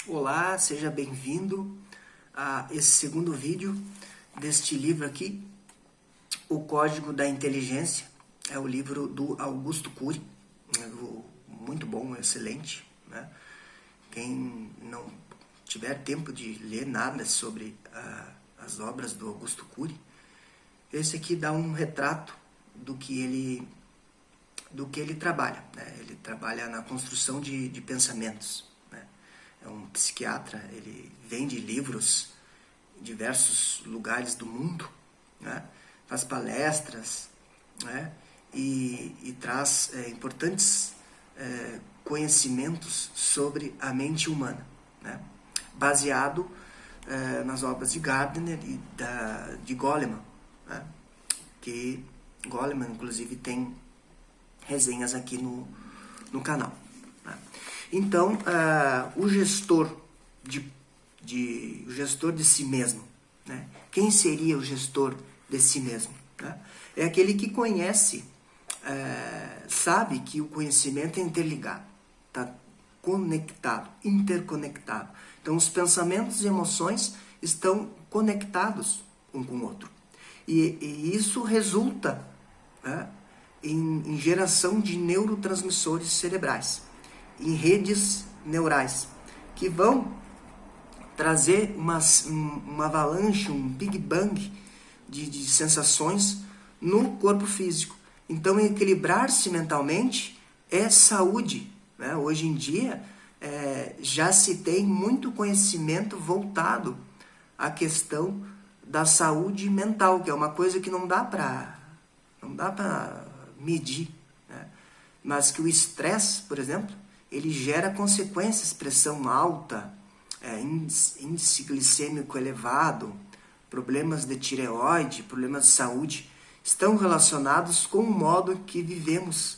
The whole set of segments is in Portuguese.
Olá, seja bem-vindo a esse segundo vídeo deste livro aqui, O Código da Inteligência. É o livro do Augusto Cury, muito bom, excelente, né? Quem não tiver tempo de ler nada sobre as obras do Augusto Cury, esse aqui dá um retrato do que ele trabalha, né? Ele trabalha na construção de pensamentos, né? É um psiquiatra, ele vende livros em diversos lugares do mundo, né? Faz palestras, né? E traz importantes conhecimentos sobre a mente humana, né? Baseado nas obras de Gardner e de Goleman, né? Que Goleman, inclusive, tem resenhas aqui no canal, né? Então, o gestor de si mesmo, né? Quem seria o gestor de si mesmo, né? É aquele que conhece, sabe que o conhecimento é interligado, está conectado, interconectado. Então, os pensamentos e emoções estão conectados um com o outro. E isso resulta, né, em geração de neurotransmissores cerebrais, em redes neurais, que vão trazer uma avalanche, um Big Bang de sensações no corpo físico. Então, equilibrar-se mentalmente é saúde, né? Hoje em dia, já se tem muito conhecimento voltado à questão da saúde mental, que é uma coisa que não dá para medir, né? Mas que o estresse, por exemplo, ele gera consequências, pressão alta, índice glicêmico elevado, problemas de tireoide, problemas de saúde, estão relacionados com o modo que vivemos,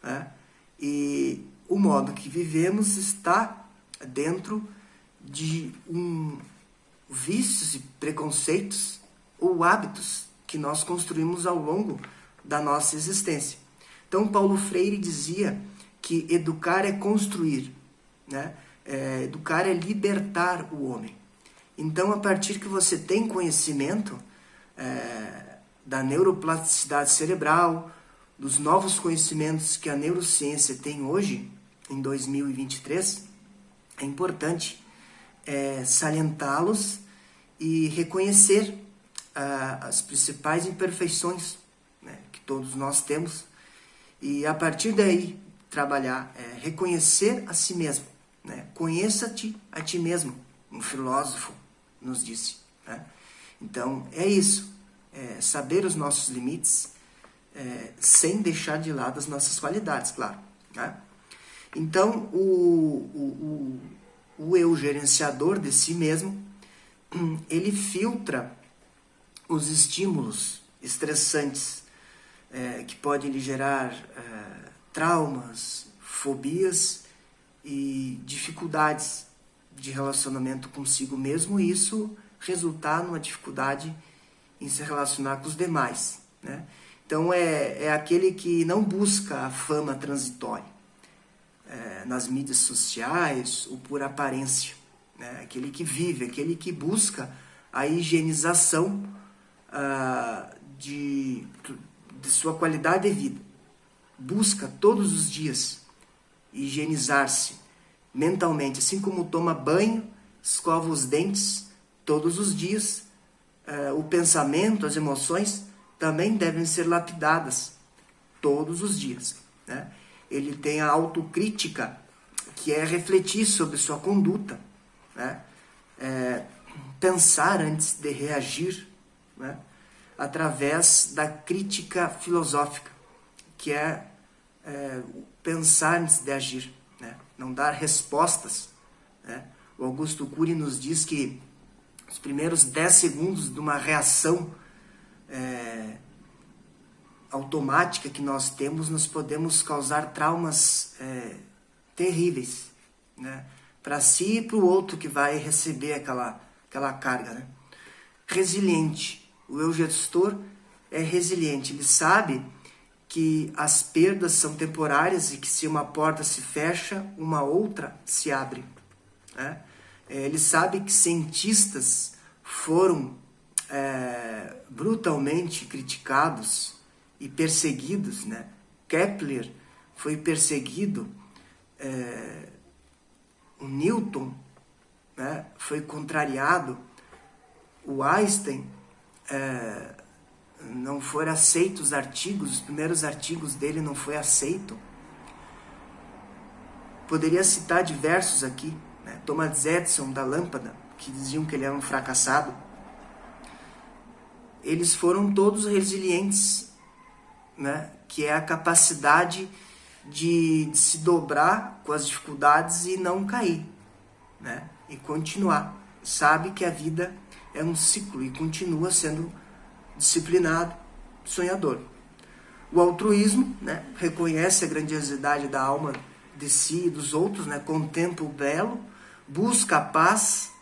né? E o modo que vivemos está dentro de vícios e preconceitos ou hábitos que nós construímos ao longo da nossa existência. Então, Paulo Freire dizia que educar é construir, né? Educar é libertar o homem. Então, a partir que você tem conhecimento da neuroplasticidade cerebral, dos novos conhecimentos que a neurociência tem hoje, em 2023, é importante salientá-los e reconhecer as principais imperfeições, né, que todos nós temos, e a partir daí trabalhar, reconhecer a si mesmo, né? Conheça-te a ti mesmo, um filósofo nos disse, né? Então é isso, saber os nossos limites, sem deixar de lado as nossas qualidades, claro, né? Então o eu gerenciador de si mesmo, ele filtra os estímulos estressantes que podem lhe gerar traumas, fobias e dificuldades de relacionamento consigo mesmo, e isso resultar numa dificuldade em se relacionar com os demais, né? Então é aquele que não busca a fama transitória nas mídias sociais ou por aparência, né? Aquele que vive, aquele que busca a higienização de sua qualidade de vida. Busca todos os dias higienizar-se mentalmente, assim como toma banho, escova os dentes todos os dias. O pensamento, as emoções também devem ser lapidadas todos os dias, né? Ele tem a autocrítica, que é refletir sobre sua conduta, né? Pensar antes de reagir, né? Através da crítica filosófica, que é pensar antes de agir, né? Não dar respostas, né? O Augusto Cury nos diz que os primeiros 10 segundos de uma reação automática que nós temos, nós podemos causar traumas terríveis, né? Para si e para o outro que vai receber aquela carga, né? Resiliente. O eu gestor é resiliente, ele sabe que as perdas são temporárias e que se uma porta se fecha, uma outra se abre, né? Ele sabe que cientistas foram brutalmente criticados e perseguidos, né? Kepler foi perseguido, o Newton, né, foi contrariado, o Einstein não foram aceitos os artigos, os primeiros artigos dele não foi aceito. Poderia citar diversos aqui, né? Thomas Edison da lâmpada, que diziam que ele era um fracassado. Eles foram todos resilientes, né? Que é a capacidade de se dobrar com as dificuldades e não cair, né? E continuar. Sabe que a vida é um ciclo e continua sendo disciplinado, sonhador. O altruísmo, né, reconhece a grandiosidade da alma de si e dos outros, né, contempla o belo, busca a paz,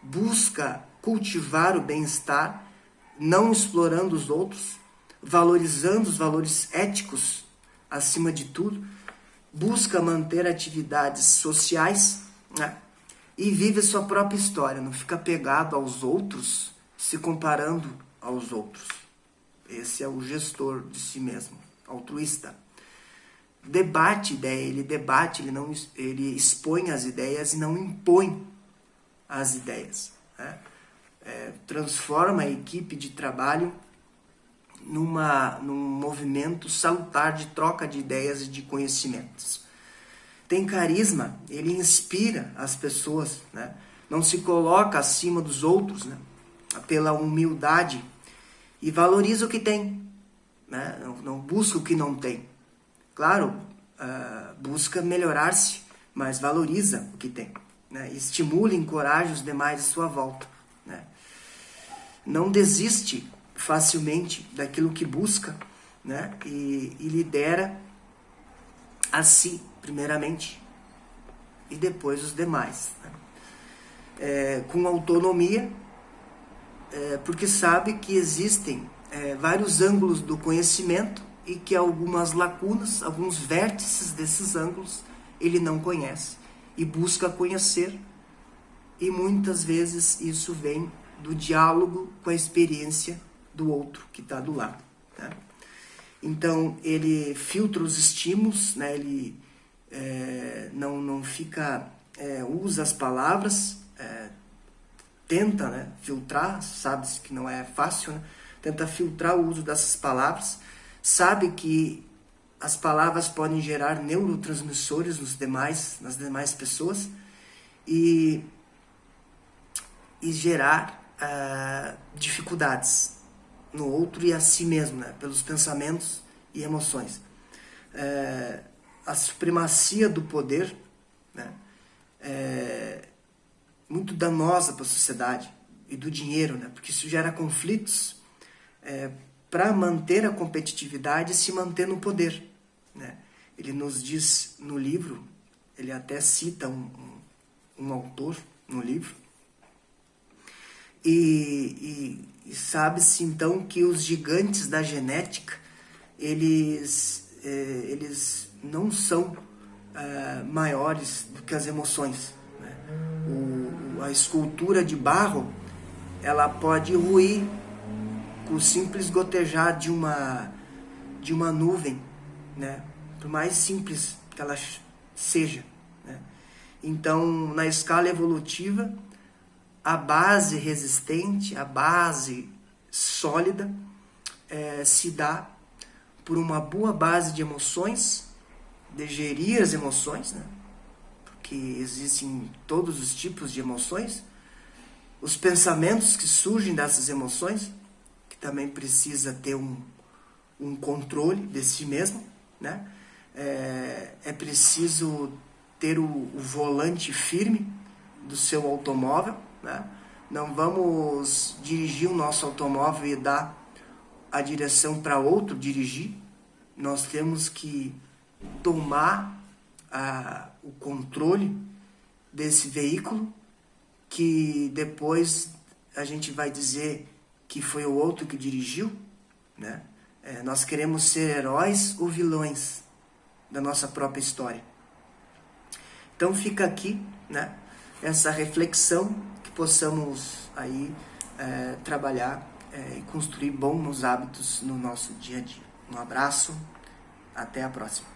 busca cultivar o bem-estar, não explorando os outros, valorizando os valores éticos acima de tudo, busca manter atividades sociais, né, e vive a sua própria história, não fica apegado aos outros, se comparando aos outros. Esse é o gestor de si mesmo, altruísta. Debate ideia, ele debate, ele expõe as ideias e não impõe as ideias, né? Transforma a equipe de trabalho num movimento salutar de troca de ideias e de conhecimentos. Tem carisma, ele inspira as pessoas, né? Não se coloca acima dos outros, né? Pela humildade, e valoriza o que tem, né? Não busca o que não tem. Claro, busca melhorar-se, mas valoriza o que tem, né? Estimula e encoraja os demais à sua volta, né? Não desiste facilmente daquilo que busca, né? E lidera a si, primeiramente, e depois os demais, né? Com autonomia, porque sabe que existem vários ângulos do conhecimento e que algumas lacunas, alguns vértices desses ângulos ele não conhece e busca conhecer, e muitas vezes isso vem do diálogo com a experiência do outro que está do lado, né? Então ele filtra os estímulos, né? Ele não fica, usa as palavras, tenta, né, filtrar, sabe que não é fácil, né? Tenta filtrar o uso dessas palavras, sabe que as palavras podem gerar neurotransmissores nas demais pessoas e gerar dificuldades no outro e a si mesmo, né, pelos pensamentos e emoções. A supremacia do poder, né, muito danosa para a sociedade, e do dinheiro, né? Porque isso gera conflitos para manter a competitividade e se manter no poder, né? Ele nos diz no livro, ele até cita um autor no livro, e sabe-se então que os gigantes da genética, eles não são maiores do que as emoções, né? A escultura de barro, ela pode ruir com o simples gotejar de uma nuvem, né? Por mais simples que ela seja, né? Então, na escala evolutiva, a base resistente, a base sólida, se dá por uma boa base de emoções, de gerir as emoções, né? Que existem todos os tipos de emoções, os pensamentos que surgem dessas emoções, que também precisa ter um controle de si mesmo, né? É preciso ter o volante firme do seu automóvel, né? Não vamos dirigir o nosso automóvel e dar a direção para outro dirigir. Nós temos que tomar o controle desse veículo, que depois a gente vai dizer que foi o outro que dirigiu, né? Nós queremos ser heróis ou vilões da nossa própria história. Então fica aqui, né, essa reflexão, que possamos aí trabalhar e construir bons hábitos no nosso dia a dia. Um abraço, até a próxima.